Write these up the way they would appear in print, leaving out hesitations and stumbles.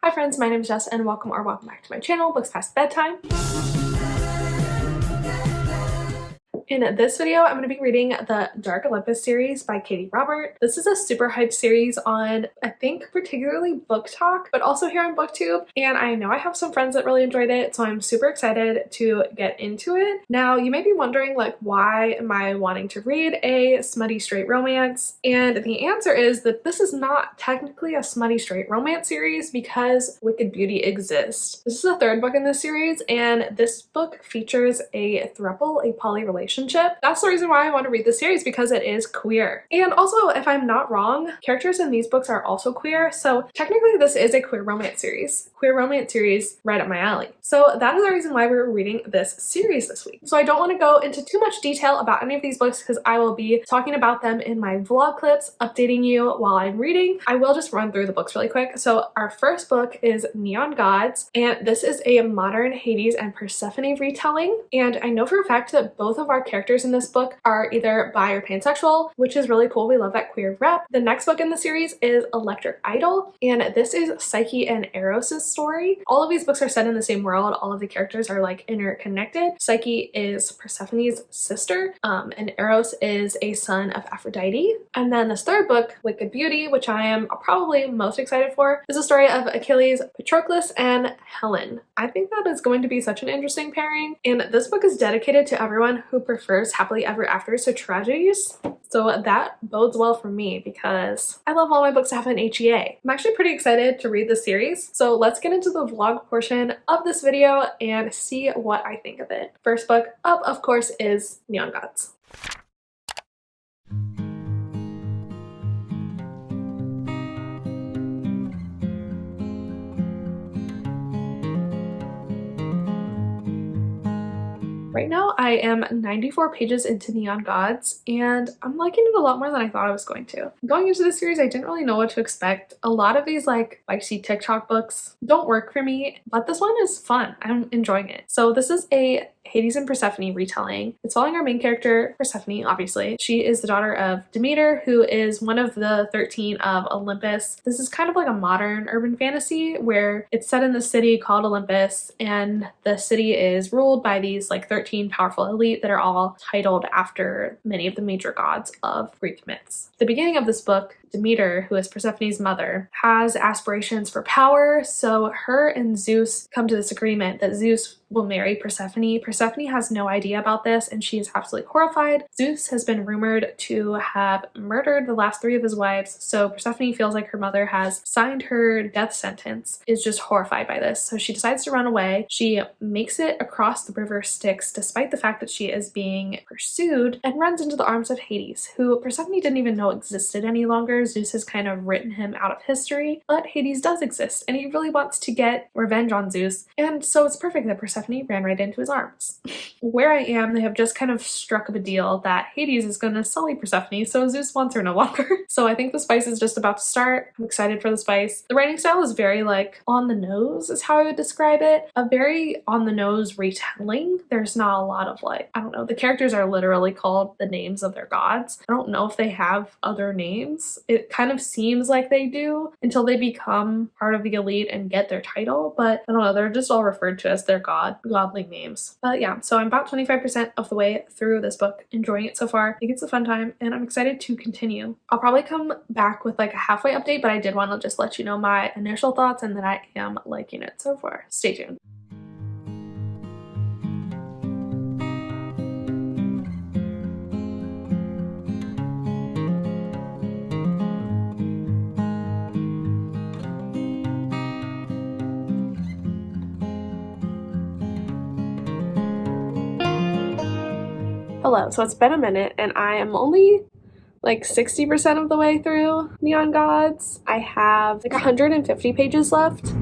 Hi friends, my name is Jess and welcome back to my channel, Books Past Bedtime. In this video, I'm going to be reading the Dark Olympus series by Katee Robert. This is a super hyped series on, I think, particularly BookTok, but also here on BookTube. And I know I have some friends that really enjoyed it, so I'm super excited to get into it. Now, you may be wondering, like, why am I wanting to read a smutty straight romance? And the answer is that this is not technically a smutty straight romance series because Wicked Beauty exists. This is the third book in this series, and this book features a throuple, a poly relationship. That's the reason why I want to read this series, because it is queer. And also, if I'm not wrong, characters in these books are also queer, so technically this is a queer romance series. Queer romance series right up my alley. So that is the reason why we're reading this series this week. So I don't want to go into too much detail about any of these books because I will be talking about them in my vlog clips, updating you while I'm reading. I will just run through the books really quick. So our first book is Neon Gods, and this is a modern Hades and Persephone retelling. And I know for a fact that both of our characters in this book are either bi or pansexual, which is really cool. We love that queer rep. The next book in the series is Electric Idol, and this is Psyche and Eros' story. All of these books are set in the same world. All of the characters are like interconnected. Psyche is Persephone's sister, and Eros is a son of Aphrodite. And then this third book, Wicked Beauty, which I am probably most excited for, is the story of Achilles, Patroclus, and Helen. I think that is going to be such an interesting pairing, and this book is dedicated to everyone who prefers happily ever afters to tragedies. So that bodes well for me because I love all my books to have an HEA. I'm actually pretty excited to read this series. So let's get into the vlog portion of this video and see what I think of it. First book up, of course, is Neon Gods. Right now I am 94 pages into Neon Gods and I'm liking it a lot more than I thought I was going to. Going into this series, I didn't really know what to expect. A lot of these like spicy TikTok books don't work for me, but this one is fun. I'm enjoying it. So this is a Hades and Persephone retelling. It's following our main character, Persephone, obviously. She is the daughter of Demeter, who is one of the 13 of Olympus. This is kind of like a modern urban fantasy where it's set in the city called Olympus, and the city is ruled by these like 13 powerful elite that are all titled after many of the major gods of Greek myths. The beginning of this book, Demeter, who is Persephone's mother, has aspirations for power, so her and Zeus come to this agreement that Zeus will marry Persephone. Persephone has no idea about this and she is absolutely horrified. Zeus has been rumored to have murdered the last 3 of his wives, so Persephone feels like her mother has signed her death sentence, is just horrified by this. So she decides to run away. She makes it across the river Styx despite the fact that she is being pursued and runs into the arms of Hades, who Persephone didn't even know existed any longer. Zeus has kind of written him out of history, but Hades does exist and he really wants to get revenge on Zeus, and so it's perfect that Persephone ran right into his arms. Where I am, they have just kind of struck up a deal that Hades is going to sully Persephone, so Zeus wants her no longer. So I think the spice is just about to start. I'm excited for the spice. The writing style is very like on the nose is how I would describe it. A very on the nose retelling. There's not a lot of like, I don't know, the characters are literally called the names of their gods. I don't know if they have other names. It kind of seems like they do until they become part of the elite and get their title, but I don't know, they're just all referred to as their godly names. But yeah, so I'm about 25% of the way through this book, enjoying it so far. I think it's a fun time and I'm excited to continue. I'll probably come back with like a halfway update, but I did want to just let you know my initial thoughts and that I am liking it so far. Stay tuned. Hello, so it's been a minute and I am only like 60% of the way through Neon Gods. I have like 150 pages left.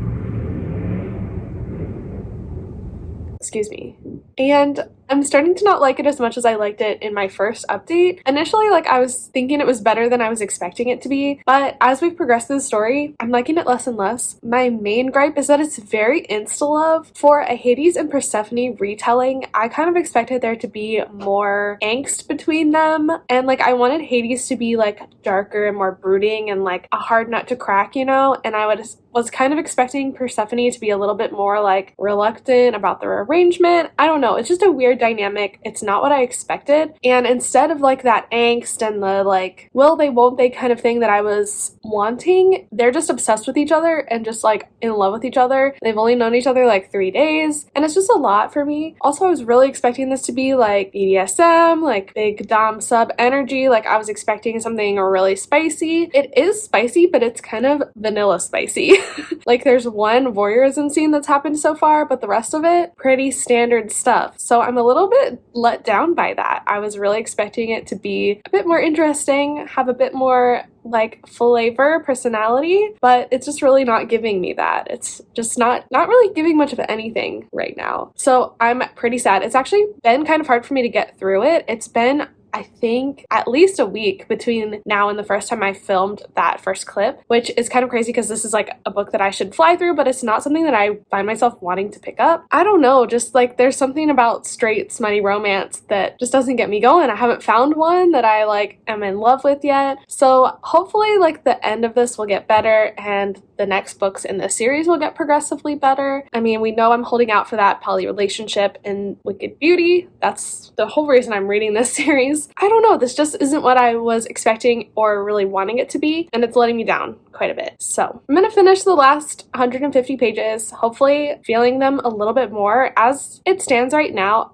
Excuse me. And I'm starting to not like it as much as I liked it in my first update. Initially, like, I was thinking it was better than I was expecting it to be, but as we've progressed through the story, I'm liking it less and less. My main gripe is that it's very insta-love. For a Hades and Persephone retelling, I kind of expected there to be more angst between them, and like I wanted Hades to be like darker and more brooding and like a hard nut to crack, you know, and I was kind of expecting Persephone to be a little bit more like reluctant about their arrangement. I don't know, it's just a weird dynamic. It's not what I expected, and instead of like that angst and the like will they won't they kind of thing that I was wanting, they're just obsessed with each other and just like in love with each other. They've only known each other like 3 days, and it's just a lot for me. Also, I was really expecting this to be like BDSM, like big dom sub energy. Like I was expecting something really spicy. It is spicy, but it's kind of vanilla spicy. Like there's one voyeurism scene that's happened so far, but the rest of it, pretty standard stuff. So I'm a little bit let down by that. I was really expecting it to be a bit more interesting, have a bit more like flavor, personality, but it's just really not giving me that. It's just not really giving much of anything right now. So I'm pretty sad. It's actually been kind of hard for me to get through it. It's been, I think, at least a week between now and the first time I filmed that first clip, which is kind of crazy because this is like a book that I should fly through, but it's not something that I find myself wanting to pick up. I don't know, just like there's something about straight smutty romance that just doesn't get me going. I haven't found one that I like am in love with yet. So hopefully like the end of this will get better and the next books in this series will get progressively better. I mean, we know I'm holding out for that poly relationship in Wicked Beauty. That's the whole reason I'm reading this series. I don't know, this just isn't what I was expecting or really wanting it to be, and it's letting me down quite a bit. So I'm gonna finish the last 150 pages, hopefully feeling them a little bit more. As it stands right now,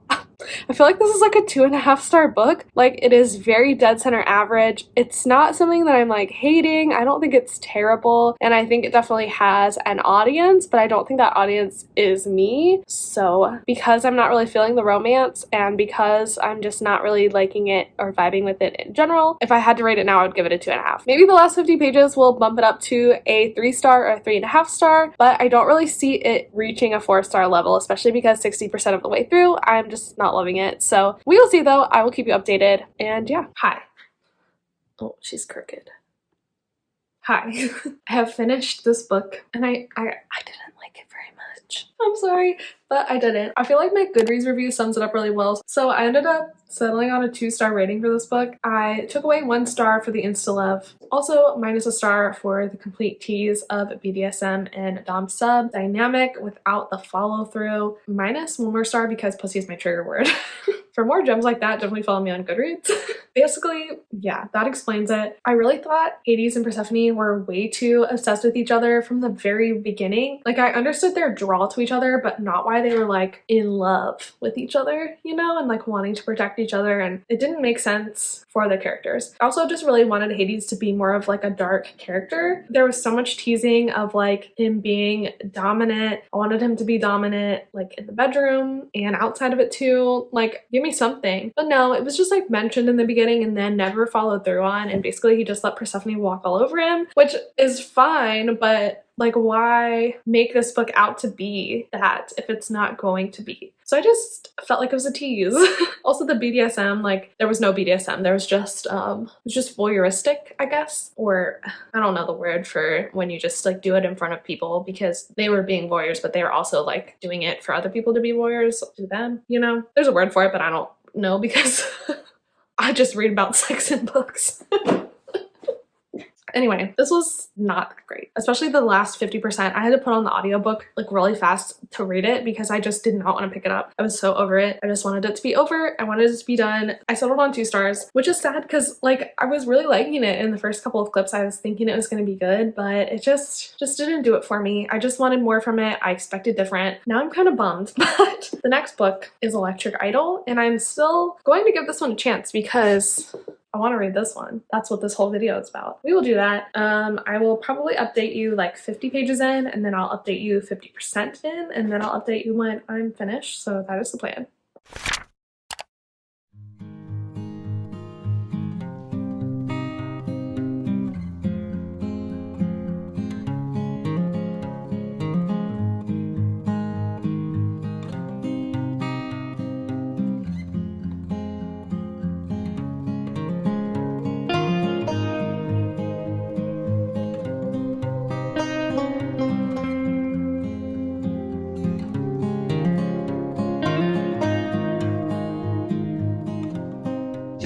I feel like this is like a 2.5-star book. Like it is very dead center average. It's not something that I'm like hating. I don't think it's terrible, and I think it definitely has an audience, but I don't think that audience is me. So because I'm not really feeling the romance and because I'm just not really liking it or vibing with it in general, if I had to rate it now, I would give it a 2.5. Maybe the last 50 pages will bump it up to a 3-star or a 3.5-star, but I don't really see it reaching a 4-star level, especially because 60% of the way through, I'm just not loving it. So we will see though. I will keep you updated. And yeah. Hi. Oh, she's crooked. Hi. I have finished this book and I didn't like it very much. I'm sorry, but I didn't. I feel like my Goodreads review sums it up really well. So I ended up settling on a 2-star rating for this book. I took away 1 star for the insta-love, also minus a star for the complete tease of BDSM and dom sub dynamic without the follow-through, minus 1 more star because pussy is my trigger word. For more gems like that, definitely follow me on Goodreads. Basically, yeah, that explains it. I really thought Hades and Persephone were way too obsessed with each other from the very beginning. Like, I understood their draw to each other, but not why they were like in love with each other, you know, and like wanting to protect each other, and it didn't make sense for the characters. I also just really wanted Hades to be more of like a dark character. There was so much teasing of like him being dominant. I wanted him to be dominant like in the bedroom and outside of it too. Like, give me something. But no, it was just like mentioned in the beginning and then never followed through on, and basically he just let Persephone walk all over him, which is fine, but like, why make this book out to be that if it's not going to be? So I just felt like it was a tease. Also the BDSM, like there was no BDSM. There was just voyeuristic, I guess, or I don't know the word for when you just like do it in front of people, because they were being voyeurs, but they were also like doing it for other people to be voyeurs to them, you know? There's a word for it, but I don't know because I just read about sex in books. Anyway, this was not great, especially the last 50%. I had to put on the audiobook like really fast to read it because I just did not want to pick it up. I was so over it. I just wanted it to be over. I wanted it to be done. I settled on 2 stars, which is sad because like I was really liking it in the first couple of clips. I was thinking it was going to be good, but it just didn't do it for me. I just wanted more from it. I expected different. Now I'm kind of bummed, but the next book is Electric Idol, and I'm still going to give this one a chance because I want to read this one. That's what this whole video is about. We will do that. I will probably update you like 50 pages in, and then I'll update you 50% in, and then I'll update you when I'm finished. So that is the plan.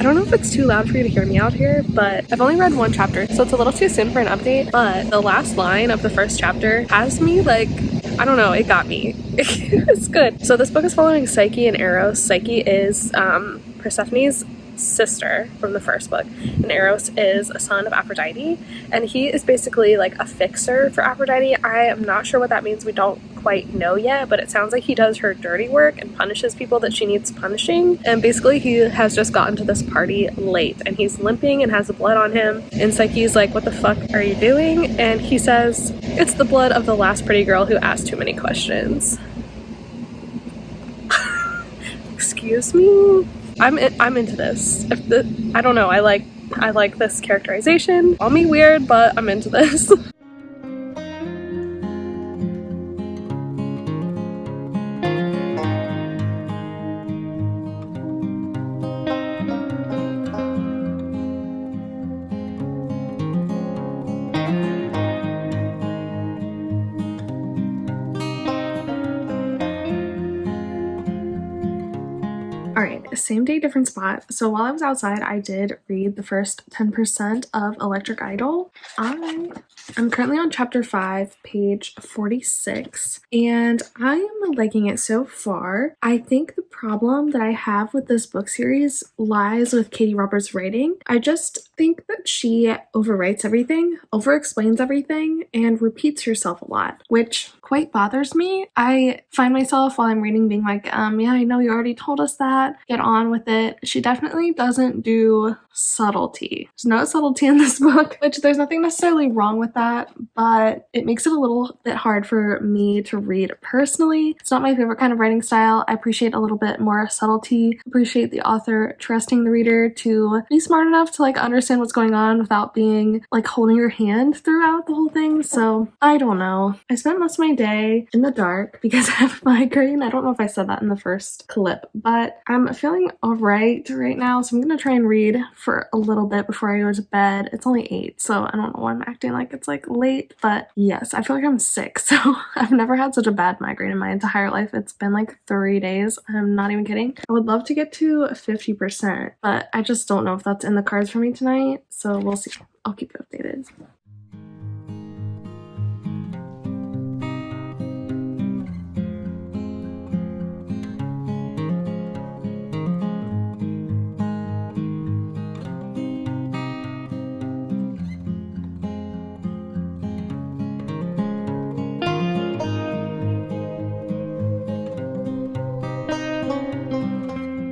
don't know if it's too loud for you to hear me out here, but I've only read one chapter, so it's a little too soon for an update, but the last line of the first chapter has me like, I don't know, it got me. It's good. So this book is following Psyche and Eros. Psyche is Persephone's sister from the first book, and Eros is a son of Aphrodite, and he is basically like a fixer for Aphrodite. I am not sure what that means. We don't quite know yet, but it sounds like he does her dirty work and punishes people that she needs punishing. And basically he has just gotten to this party late and he's limping and has the blood on him, and Psyche's like, what the fuck are you doing? And he says, it's the blood of the last pretty girl who asked too many questions. Excuse me? I'm into this. I don't know, I like this characterization. Call me weird, but I'm into this. Alright, same day, different spot. So while I was outside, I did read the first 10% of Electric Idol. I'm currently on chapter 5, page 46, and I am liking it so far. I think the problem that I have with this book series lies with Katee Robert's writing. I just think that she overwrites everything, over-explains everything, and repeats herself a lot, which quite bothers me. I find myself while I'm reading being like, yeah, I know you already told us that. Get on with it. She definitely doesn't do subtlety. There's no subtlety in this book, which there's nothing necessarily wrong with that, but it makes it a little bit hard for me to read personally. It's not my favorite kind of writing style. I appreciate a little bit more subtlety, appreciate the author trusting the reader to be smart enough to like understand what's going on without being like holding your hand throughout the whole thing. So I don't know. I spent most of my day in the dark because I have a migraine. I don't know if I said that in the first clip, but I'm feeling alright right now, so I'm gonna try and read for a little bit before I go to bed. It's only 8, so I don't know why I'm acting like it's like late, but yes, I feel like I'm sick. So I've never had such a bad migraine in my entire life. It's been like 3 days. I'm not even kidding. I would love to get to 50%, but I just don't know if that's in the cards for me tonight, so we'll see. I'll keep you updated.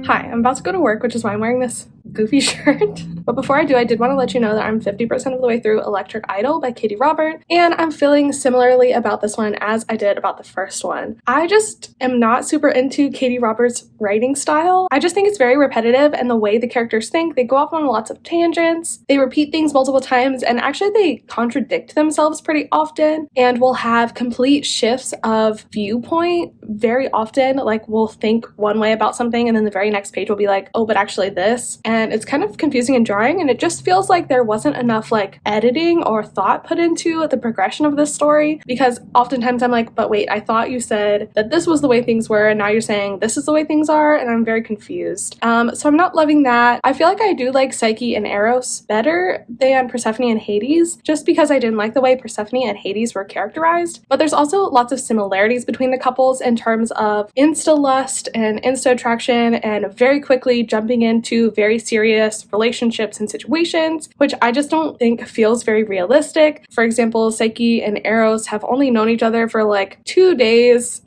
Hi, I'm about to go to work, which is why I'm wearing this goofy shirt. But before I do, I did want to let you know that I'm 50% of the way through Electric Idol by Katee Robert, and I'm feeling similarly about this one as I did about the first one. I just am not super into Katee Robert's writing style. I just think it's very repetitive, and the way the characters think, they go off on lots of tangents, they repeat things multiple times, and actually they contradict themselves pretty often, and will have complete shifts of viewpoint very often. Like, we'll think one way about something, and then the very next page will be like, oh, but actually this. And it's kind of confusing and jarring, and it just feels like there wasn't enough like editing or thought put into the progression of this story, because oftentimes I'm like, but wait, I thought you said that this was the way things were, and now you're saying this is the way things are, and I'm very confused. So I'm not loving that. I feel like I do like Psyche and Eros better than Persephone and Hades, just because I didn't like the way Persephone and Hades were characterized. But there's also lots of similarities between the couples in terms of insta-lust and insta-attraction, and very quickly jumping into very serious relationships and situations, which I just don't think feels very realistic. For example, Psyche and Eros have only known each other for like 2 days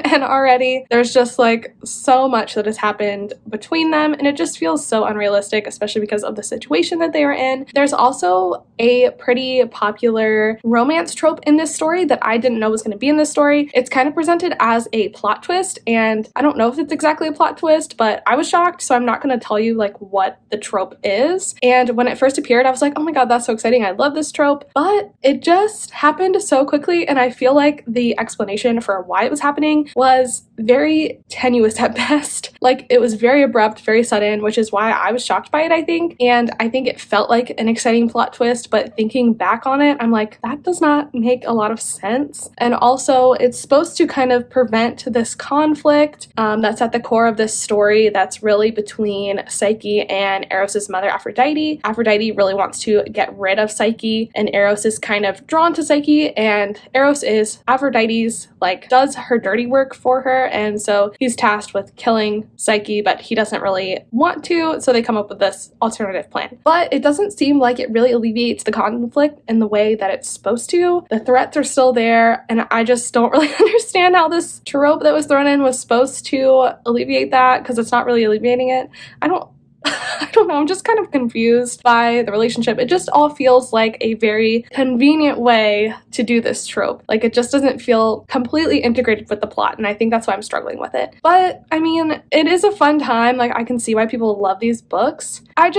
and already there's just like so much that has happened between them, and it just feels so unrealistic, especially because of the situation that they are in. There's also a pretty popular romance trope in this story that I didn't know was going to be in this story. It's kind of presented as a plot twist, and I don't know if it's exactly a plot twist, but I was shocked, so I'm not going to tell you like what the trope is. And when it first appeared, I was like, oh my god, that's so exciting, I love this trope, but it just happened so quickly, and I feel like the explanation for why it was happening was very tenuous at best. Like, it was very abrupt, very sudden, which is why I was shocked by it, I think. And I think it felt like an exciting plot twist, but thinking back on it, I'm like, that does not make a lot of sense. And also, it's supposed to kind of prevent this conflict that's at the core of this story that's really between Psyche and Eros's mother, Aphrodite. Aphrodite really wants to get rid of Psyche, and Eros is kind of drawn to Psyche, and Eros is Aphrodite's, like, does her dirty work for her, and so he's tasked with killing Psyche, but he doesn't really want to, so they come up with this alternative plan. But it doesn't seem like it really alleviates the conflict in the way that it's supposed to. The threats are still there, and I just don't really understand how this trope that was thrown in was supposed to alleviate that, because it's not really alleviating it. I don't know, I'm just kind of confused by the relationship. It just all feels like a very convenient way to do this trope. Like, it just doesn't feel completely integrated with the plot, and I think that's why I'm struggling with it. But, I mean, it is a fun time. Like, I can see why people love these books. I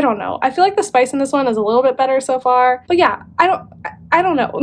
don't know. I feel like the spice in this one is a little bit better so far. But yeah, I don't know.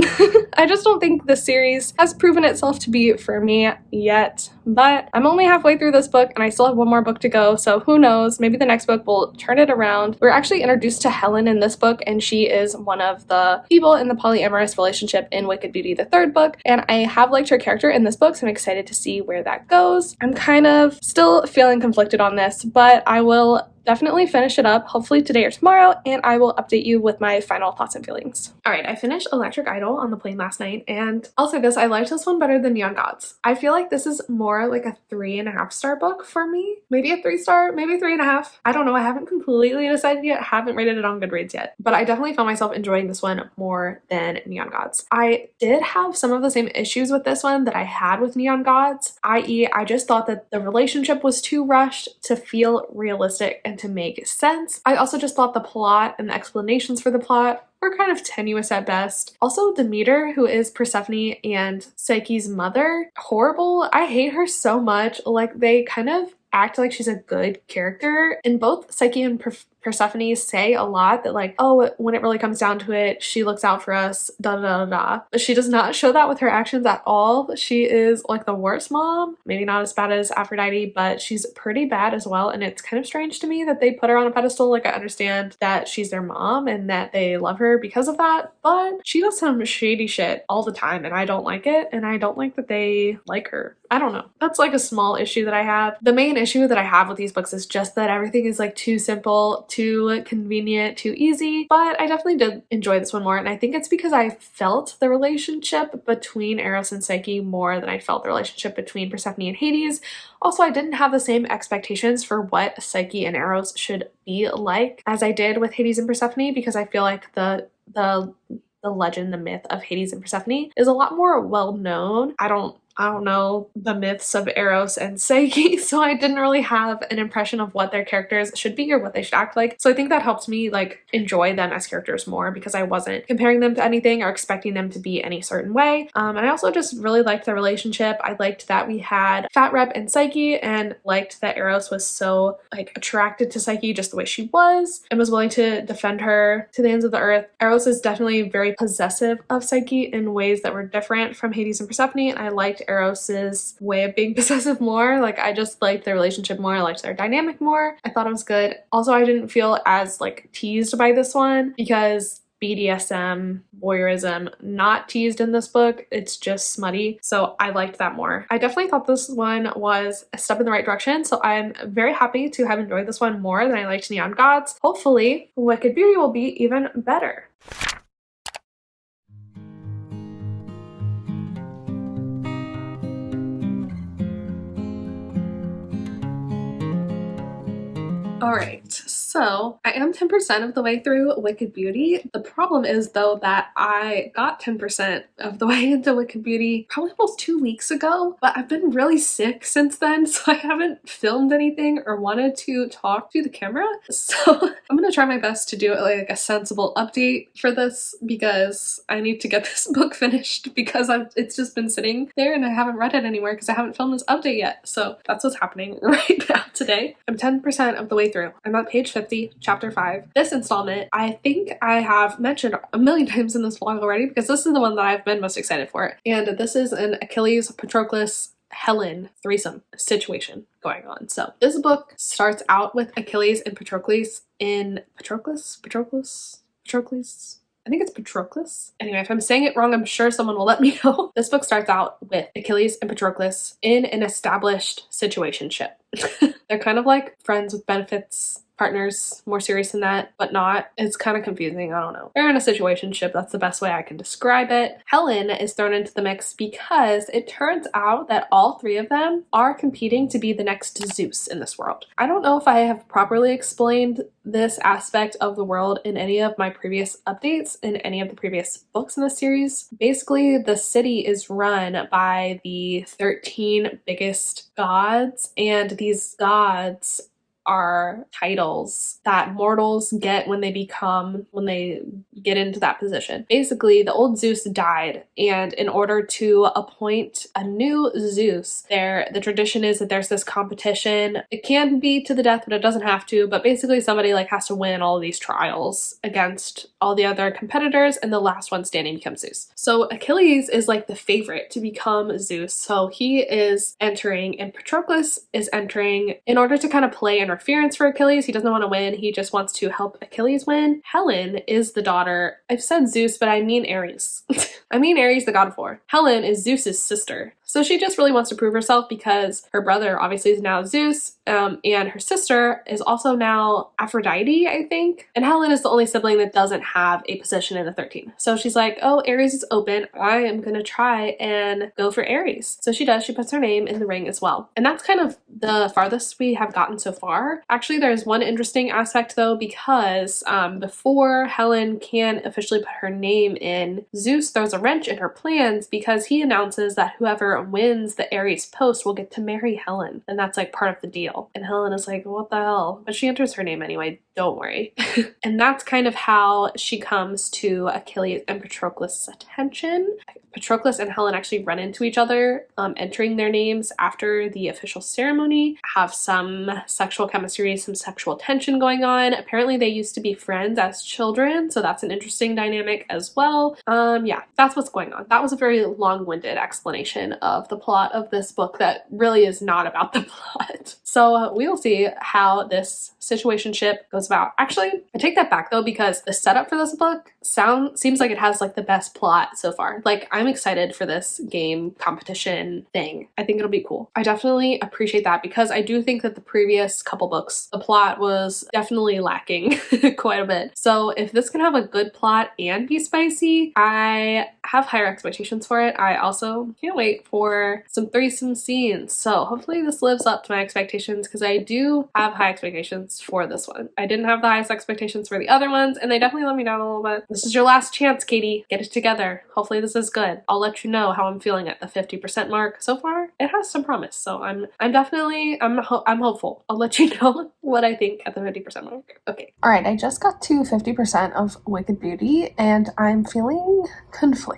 I just don't think this series has proven itself to be for me yet. But I'm only halfway through this book and I still have one more book to go, so who knows? Maybe the next book will turn it around. We're actually introduced to Helen in this book, and she is one of the people in the polyamorous relationship in Wicked Beauty, the third book, and I have liked her character in this book, so I'm excited to see where that goes. I'm kind of still feeling conflicted on this, but I will definitely finish it up, hopefully today or tomorrow, and I will update you with my final thoughts and feelings. Alright, I finished Electric Idol on the plane last night, and I'll say this, I liked this one better than Neon Gods. I feel like this is more like a 3.5 star book for me. Maybe a 3 star, maybe 3.5. I don't know, I haven't completely decided yet, haven't rated it on Goodreads yet, but I definitely found myself enjoying this one more than Neon Gods. I did have some of the same issues with this one that I had with Neon Gods, i.e. I just thought that the relationship was too rushed to feel realistic and to make sense. I also just thought the plot and the explanations for the plot were kind of tenuous at best. Also, Demeter, who is Persephone and Psyche's mother, horrible. I hate her so much. Like, they kind of act like she's a good character, and both Psyche and Persephone say a lot that, like, oh, when it really comes down to it, she looks out for us, da da da da. But she does not show that with her actions at all. She is like the worst mom. Maybe not as bad as Aphrodite, but she's pretty bad as well, and it's kind of strange to me that they put her on a pedestal. Like, I understand that she's their mom and that they love her because of that, but she does some shady shit all the time, and I don't like it, and I don't like that they like her. I don't know. That's like a small issue that I have. The main issue that I have with these books is just that everything is like too simple, too convenient, too easy, but I definitely did enjoy this one more, and I think it's because I felt the relationship between Eros and Psyche more than I felt the relationship between Persephone and Hades. Also, I didn't have the same expectations for what Psyche and Eros should be like as I did with Hades and Persephone, because I feel like the legend, the myth of Hades and Persephone is a lot more well known. I don't know the myths of Eros and Psyche, so I didn't really have an impression of what their characters should be or what they should act like. So I think that helped me like enjoy them as characters more, because I wasn't comparing them to anything or expecting them to be any certain way. And I also just really liked the relationship. I liked that we had Fat Rep and Psyche, and liked that Eros was so like attracted to Psyche just the way she was and was willing to defend her to the ends of the earth. Eros is definitely very possessive of Psyche in ways that were different from Hades and Persephone, and I liked Eros's way of being possessive more. Like, I just liked their relationship more. I liked their dynamic more. I thought it was good. Also, I didn't feel as like teased by this one, because BDSM, voyeurism, not teased in this book. It's just smutty. So I liked that more. I definitely thought this one was a step in the right direction. So I'm very happy to have enjoyed this one more than I liked Neon Gods. Hopefully, Wicked Beauty will be even better. Alright, so I am 10% of the way through Wicked Beauty. The problem is, though, that I got 10% of the way into Wicked Beauty probably almost 2 weeks ago, but I've been really sick since then, so I haven't filmed anything or wanted to talk to the camera. So I'm gonna try my best to do like a sensible update for this, because I need to get this book finished, because it's just been sitting there and I haven't read it anywhere because I haven't filmed this update yet. So that's what's happening right now today. I'm 10% of the way through. I'm at page 50, chapter 5. This installment, I think I have mentioned a million times in this vlog already, because this is the one that I've been most excited for. And this is an Achilles Patroclus Helen threesome situation going on. So this book starts out with Achilles and Patroclus in Patroclus. I think it's Patroclus. Anyway, if I'm saying it wrong, I'm sure someone will let me know. This book starts out with Achilles and Patroclus in an established situationship. They're kind of like friends with benefits, partners, more serious than that, but not. It's kind of confusing. I don't know. They're in a situationship. That's the best way I can describe it. Helen is thrown into the mix because it turns out that all three of them are competing to be the next Zeus in this world. I don't know if I have properly explained this aspect of the world in any of my previous updates, in any of the previous books in the series. Basically, the city is run by the 13 biggest gods, and these gods are titles that mortals get when they get into that position. Basically, the old Zeus died, and in order to appoint a new Zeus, the tradition is that there's this competition. It can be to the death, but it doesn't have to, but basically somebody has to win all of these trials against all the other competitors, and the last one standing becomes Zeus. So Achilles is the favorite to become Zeus, so he is entering, and Patroclus is entering in order to kind of play interference for Achilles. He doesn't want to win. He just wants to help Achilles win. Helen is the daughter. I've said Zeus, but I mean Ares. I mean Ares, the god of war. Helen is Zeus's sister. So she just really wants to prove herself because her brother obviously is now Zeus, and her sister is also now Aphrodite, I think. And Helen is the only sibling that doesn't have a position in the 13. So she's like, oh, Ares is open. I am going to try and go for Ares. So she does. She puts her name in the ring as well. And that's kind of the farthest we have gotten so far. Actually, there's one interesting aspect though, because before Helen can officially put her name in, Zeus throws a wrench in her plans because he announces that whoever wins the Ares post will get to marry Helen, and that's part of the deal. And Helen is like, what the hell? But she enters her name anyway, don't worry. And that's kind of how she comes to Achilles and Patroclus' attention. Patroclus and Helen actually run into each other, entering their names after the official ceremony, have some sexual chemistry, some sexual tension going on. Apparently they used to be friends as children, so that's an interesting dynamic as well. Yeah, that's what's going on. That was a very long-winded explanation of the plot of this book that really is not about the plot. So we will see how this situationship goes about. Actually, I take that back though, because the setup for this book seems like it has the best plot so far. I'm excited for this game competition thing. I think it'll be cool. I definitely appreciate that because I do think that the previous couple books, the plot was definitely lacking quite a bit. So if this can have a good plot and be spicy, I have higher expectations for it. I also can't wait for some threesome scenes. So hopefully this lives up to my expectations because I do have high expectations for this one. I didn't have the highest expectations for the other ones and they definitely let me down a little bit. This is your last chance, Katee. Get it together. Hopefully this is good. I'll let you know how I'm feeling at the 50% mark. So far, it has some promise. So I'm hopeful. I'll let you know what I think at the 50% mark. Okay. All right, I just got to 50% of Wicked Beauty and I'm feeling conflicted.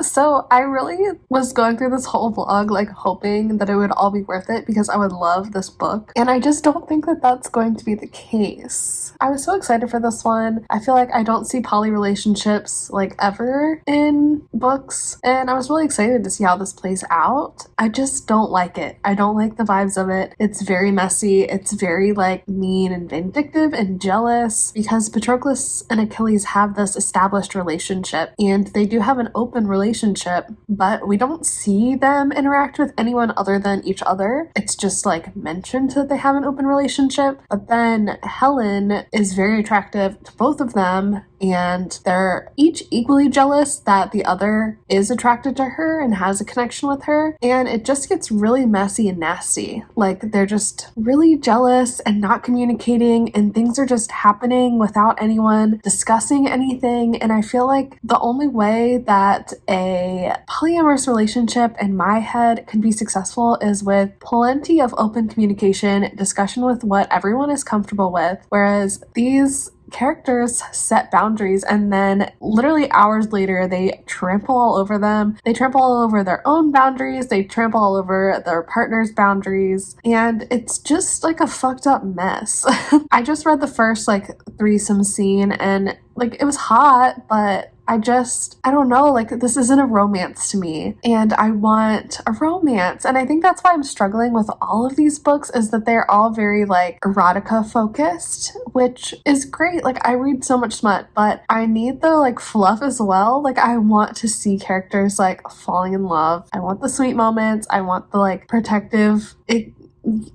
So I really was going through this whole vlog hoping that it would all be worth it because I would love this book, and I just don't think that that's going to be the case. I was so excited for this one. I feel I don't see poly relationships ever in books, and I was really excited to see how this plays out. I just don't like it. I don't like the vibes of it. It's very messy. It's very mean and vindictive and jealous because Patroclus and Achilles have this established relationship, and they do have an open relationship, but we don't see them interact with anyone other than each other. It's just mentioned that they have an open relationship, but then Helen is very attractive to both of them, and they're each equally jealous that the other is attracted to her and has a connection with her, and it just gets really messy and nasty. They're just really jealous and not communicating, and things are just happening without anyone discussing anything, and I feel the only way that a polyamorous relationship in my head can be successful is with plenty of open communication, discussion with what everyone is comfortable with, whereas these characters set boundaries and then literally hours later they trample all over them. They trample all over their own boundaries, they trample all over their partner's boundaries, and it's just a fucked up mess. I just read the first threesome scene and it was hot, but I don't know, like, this isn't a romance to me, and I want a romance. And I think that's why I'm struggling with all of these books, is that they're all very, like, erotica focused, which is great. Like, I read so much smut, but I need the, like, fluff as well. Like, I want to see characters, like, falling in love. I want the sweet moments. I want the, like, protective,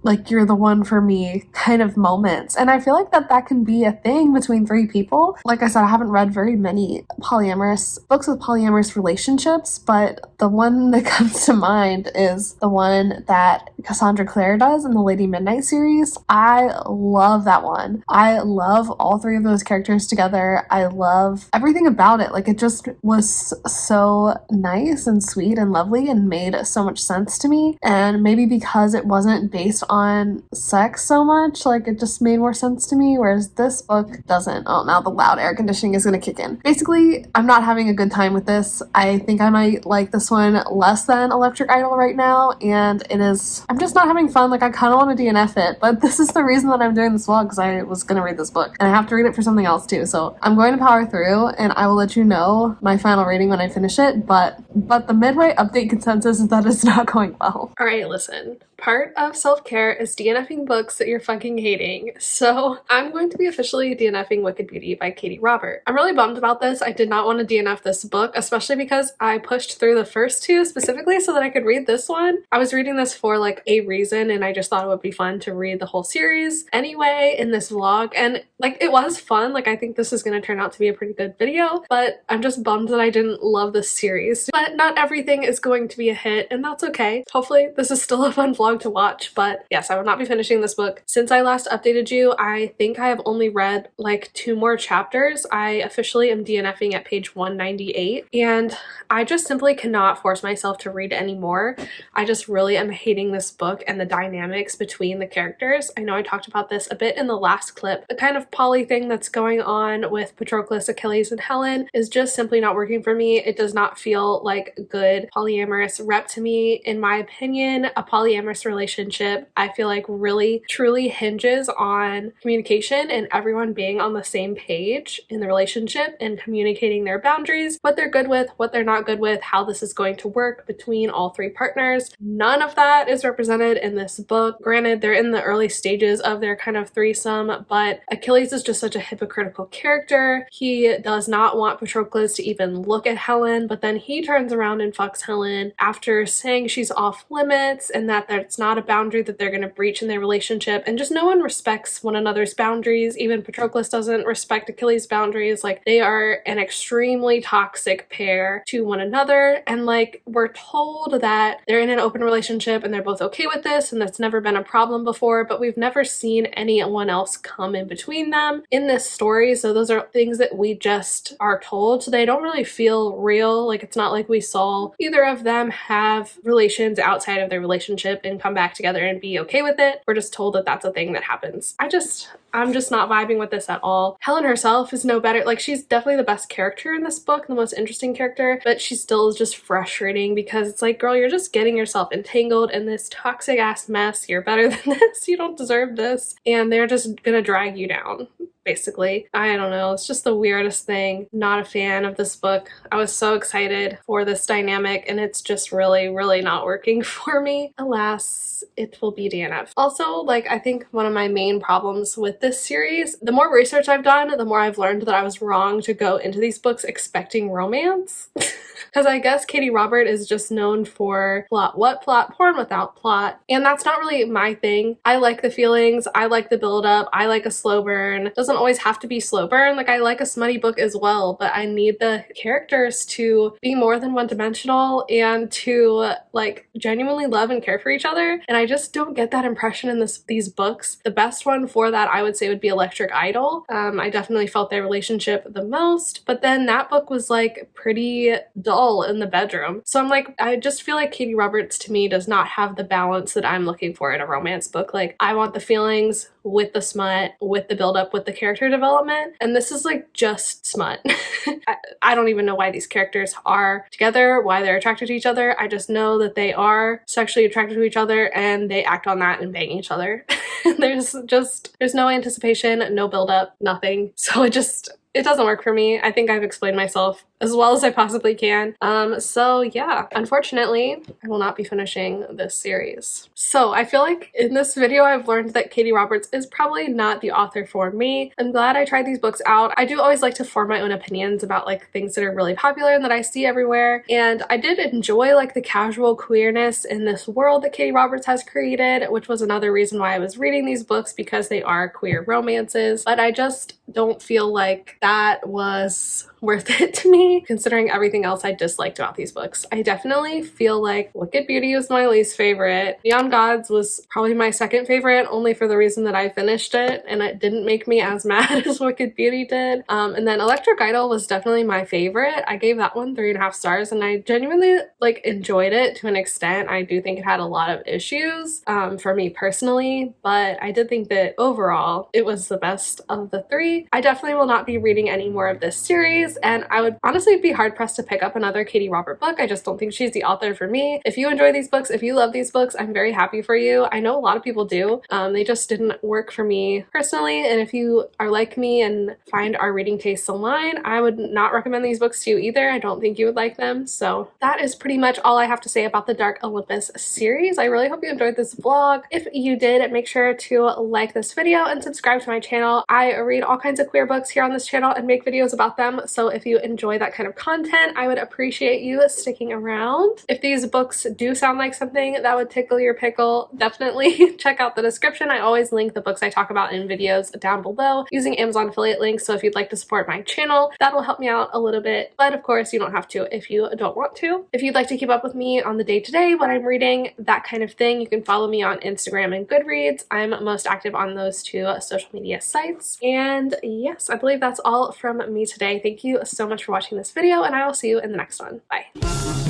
like, you're the one for me kind of moments. And I feel like that can be a thing between three people. Like I said, I haven't read very many polyamorous books with polyamorous relationships, but the one that comes to mind is the one that Cassandra Clare does in the Lady Midnight series. I love that one. I love all three of those characters together. I love everything about it. Like, it just was so nice and sweet and lovely and made so much sense to me. And maybe because it wasn't based on sex so much, like, it just made more sense to me, whereas this book doesn't. Oh, now the loud air conditioning is going to kick in. Basically, I'm not having a good time with this. I think I might like this one less than Electric Idol right now, and I'm just not having fun. Like, I kind of want to DNF it, but this is the reason that I'm doing this vlog, because I was going to read this book, and I have to read it for something else too, so I'm going to power through, and I will let you know my final rating when I finish it, but the midway update consensus is that it's not going well. Alright, listen. Part of self-care is DNFing books that you're fucking hating. So I'm going to be officially DNFing Wicked Beauty by Katee Robert. I'm really bummed about this. I did not want to DNF this book, especially because I pushed through the first two specifically so that I could read this one. I was reading this for, like, a reason, and I just thought it would be fun to read the whole series anyway in this vlog, and, like, it was fun. Like, I think this is going to turn out to be a pretty good video, but I'm just bummed that I didn't love this series. But not everything is going to be a hit, and that's okay. Hopefully this is still a fun vlog to watch, but yes, I will not be finishing this book. Since I last updated you, I think I have only read like 2 more chapters. I officially am DNFing at page 198, and I just simply cannot force myself to read anymore. I just really am hating this book and the dynamics between the characters. I know I talked about this a bit in the last clip. The kind of poly thing that's going on with Patroclus, Achilles, and Helen is just simply not working for me. It does not feel like good polyamorous rep to me. In my opinion, a polyamorous relationship, I feel like, really truly hinges on communication and everyone being on the same page in the relationship and communicating their boundaries, what they're good with, what they're not good with, how this is going to work between all 3 partners. None of that is represented in this book. Granted, they're in the early stages of their kind of threesome, but Achilles is just such a hypocritical character. He does not want Patroclus to even look at Helen, but then he turns around and fucks Helen after saying she's off limits and that that's not a boundary that they're going to breach in their relationship, and just no one respects one another's boundaries. Even Patroclus doesn't respect Achilles' boundaries. Like, they are an extremely toxic pair to one another, and, like, we're told that they're in an open relationship and they're both okay with this and that's never been a problem before, but we've never seen anyone else come in between them in this story. So those are things that we just are told, so they don't really feel real. Like, it's not like we saw either of them have relations outside of their relationship and come back together and be okay with it. We're just told that that's a thing that happens. I'm just not vibing with this at all. Helen herself is no better. Like, she's definitely the best character in this book, the most interesting character, but she still is just frustrating because it's like, girl, you're just getting yourself entangled in this toxic ass mess. You're better than this. You don't deserve this. And they're just gonna drag you down, basically. I don't know. It's just the weirdest thing. Not a fan of this book. I was so excited for this dynamic, and it's just really, really not working for me. Alas, it will be DNF. Also, like, I think one of my main problems with this series, the more research I've done, the more I've learned that I was wrong to go into these books expecting romance. Because I guess Katee Robert is just known for plot, what plot, porn without plot. And that's not really my thing. I like the feelings, I like the build up, I like a slow burn. It doesn't always have to be slow burn. Like, I like a smutty book as well, but I need the characters to be more than one dimensional and to, like, genuinely love and care for each other. And I just don't get that impression in these books. The best one for that, I would say, would be Electric Idol. I definitely felt their relationship the most, but then that book was, like, pretty dull in the bedroom. So I'm like, I just feel like Katee Roberts to me does not have the balance that I'm looking for in a romance book. Like, I want the feelings with the smut, with the build-up, with the character development, and this is, like, just smut. I don't even know why these characters are together, why they're attracted to each other. I just know that they are sexually attracted to each other and they act on that and bang each other. There's no anticipation, no build-up, nothing. So it doesn't work for me. I think I've explained myself as well as I possibly can. So yeah, unfortunately, I will not be finishing this series. So I feel like in this video, I've learned that Katee Roberts is probably not the author for me. I'm glad I tried these books out. I do always like to form my own opinions about like things that are really popular and that I see everywhere. And I did enjoy like the casual queerness in this world that Katee Roberts has created, which was another reason why I was reading these books, because they are queer romances. But I just don't feel like that was worth it to me, considering everything else I disliked about these books. I definitely feel like Wicked Beauty was my least favorite. Neon Gods was probably my second favorite, only for the reason that I finished it and it didn't make me as mad as Wicked Beauty did. And then Electric Idol was definitely my favorite. I gave that one 3.5 stars and I genuinely like enjoyed it to an extent. I do think it had a lot of issues for me personally, but I did think that overall it was the best of the three. I definitely will not be reading any more of this series, and I would honestly be hard-pressed to pick up another Katee Robert book. I just don't think she's the author for me. If you enjoy these books, if you love these books, I'm very happy for you. I know a lot of people do. They just didn't work for me personally, and if you are like me and find our reading tastes align, I would not recommend these books to you either. I don't think you would like them. So that is pretty much all I have to say about the Dark Olympus series. I really hope you enjoyed this vlog. If you did, make sure to like this video and subscribe to my channel. I read all kinds of queer books here on this channel and make videos about them, so if you enjoy that kind of content, I would appreciate you sticking around. If these books do sound like something that would tickle your pickle, definitely check out the description. I always link the books I talk about in videos down below using Amazon affiliate links, so if you'd like to support my channel, that'll help me out a little bit, but of course you don't have to if you don't want to. If you'd like to keep up with me on the day-to-day, what I'm reading, that kind of thing, you can follow me on Instagram and Goodreads. I'm most active on those two social media sites. And yes, I believe that's all from me today. Thank you so much for watching this video, and I will see you in the next one. Bye.